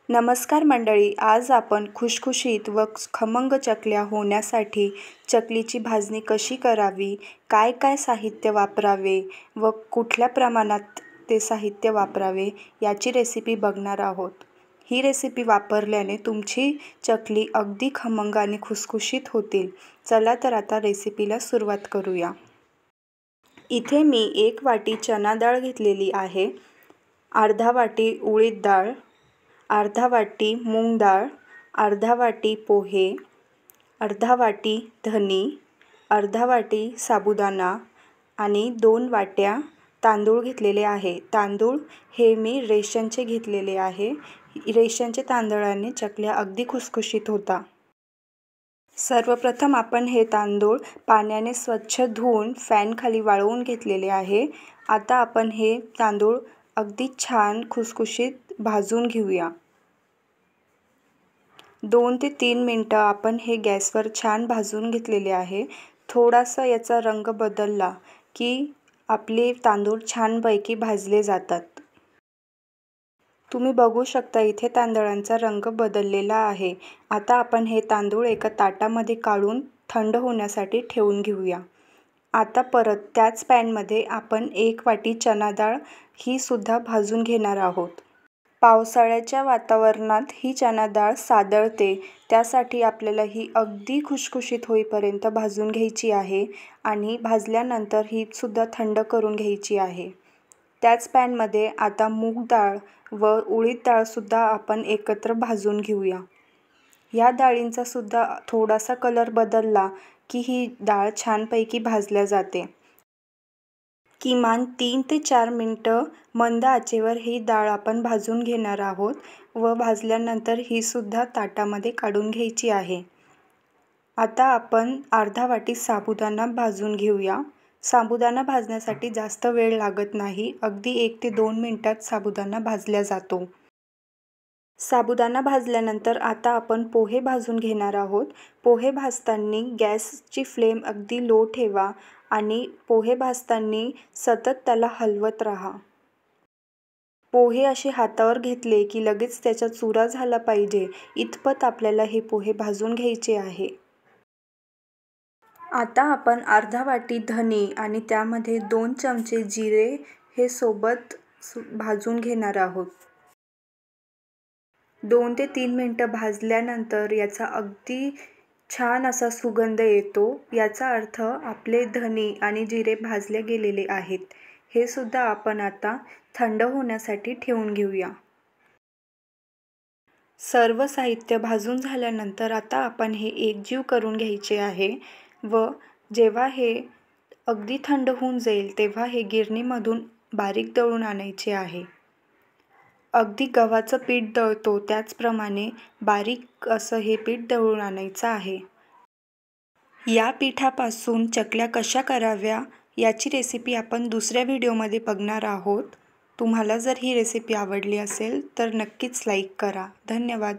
नमस्कार मंडळी, आज आपण खुशखुशीत व खमंग चकल्या होण्यासाठी चकलीची भाजणी कशी करावी, काय काय साहित्य वापरावे व कुठल्या प्रमाणात ते साहित्य वापरावे याची रेसिपी बघणार आहोत। ही रेसिपी वापरल्याने तुमची चकली अगदी खमंग आणि खुसखुशीत होतील। चला तर आता रेसिपीला सुरुवात करूया। इथे मी 1 वाटी चना डाळ घेतलेली आहे, अर्धा वाटी उडीद डाळ, अर्धा वाटी मूग डाळ, अर्धा वाटी पोहे, अर्धा वाटी धनी, अर्धा वाटी साबुदाणा आणि 2 वाट्या तांदूळ घेतलेले आहे। तांदूळ हे मी रेशनचे घेतलेले आहे। रेशनचे तांदळाने चकल्या अगदी खुसखुशीत होता। सर्वप्रथम आपण हे तांदूळ पाण्याने स्वच्छ धुवून फॅन खाली वाळवून घेतलेले आहे। आता आपण हे तांदूळ अगदी छान खुसखुशीत भाजून घेऊया। 2 ते 3 मिनिटं आपण हे गॅसवर छान भाजून घेतलेले आहे। थोडासा याचा रंग बदलला की आपले तांदूळ छानपैकी भाजले जातात। तुम्ही बघू शकता इथे तांदळांचा रंग बदललेला आहे। आता आपण हे तांदूळ एका ताटामध्ये काढून थंड होण्यासाठी ठेवून घेऊया। आता परत त्याच पॅनमध्ये आपण 1 वाटी चना डाळ ही सुद्धा भाजून घेणार आहोत। पावसाळ्याच्या वातावरणात ही चना डाळ सादळते, त्यासाठी आपल्याला ही अगदी खुसखुशीत होईपर्यंत भाजून घ्यायची आहे आणि भाजल्यानंतर ही सुद्धा थंड करून घ्यायची आहे। त्याच पॅनमध्ये आता मूग डाळ व उडीद डाळ सुद्धा आपण एकत्र भाजून घेऊया। या डाळींचा सुद्धा थोडासा कलर बदलला की ही डाळ छानपैकी भाजल्या जाते। किमान 3 ते 4 मिनिटं मंद आचेवर ही डाळ आपण भाजून घेणार आहोत व भाजल्यानंतर ही सुद्धा ताटामध्ये काढून घ्यायची आहे। आता आपण अर्धा वाटी साबुदाणा भाजून घेऊया। साबुदाणा भाजण्यासाठी जास्त वेळ लागत नाही, अगदी 1 ते 2 मिनिटात साबुदाणा भाजला जातो। साबुदाणा भाजल्यानंतर आता आपण पोहे भाजून घेणार आहोत। पोहे भाजताना गॅसची फ्लेम अगदी लो ठेवा आणि पोहे भाजताना सतत त्याला हलवत राहा। पोहे असे हातावर घेतले की लगेच त्याचा चुरा झाला पाहिजे इतपत आपल्याला हे पोहे भाजून घ्यायचे आहे। आता आपण अर्धा वाटी धने आणि त्यामध्ये 2 चमचे जिरे हे सोबत भाजून घेणार आहोत। 2 ते 3 मिनिटं भाजल्यानंतर याचा अगदी छान असा सुगंध येतो। याचा अर्थ आपले धने आणि जिरे भाजले गेलेले आहेत। हे सुद्धा आपण आता थंड होण्यासाठी ठेवून घेऊया। सर्व साहित्य भाजून झाल्यानंतर आता आपण हे एकजीव करून घ्यायचे आहे व जेव्हा हे अगदी थंड होऊन जाईल तेव्हा हे गिरणीमधून बारीक दळून आणायचे आहे। अगदी गव्हाचं पीठ दळतो त्याचप्रमाणे बारीक असं हे पीठ दळून आणायचं आहे। या पिठापासून चकल्या कशा कराव्या याची रेसिपी आपण दुसऱ्या व्हिडिओमध्ये बघणार आहोत। तुम्हाला जर ही रेसिपी आवडली असेल तर नक्कीच लाईक करा। धन्यवाद।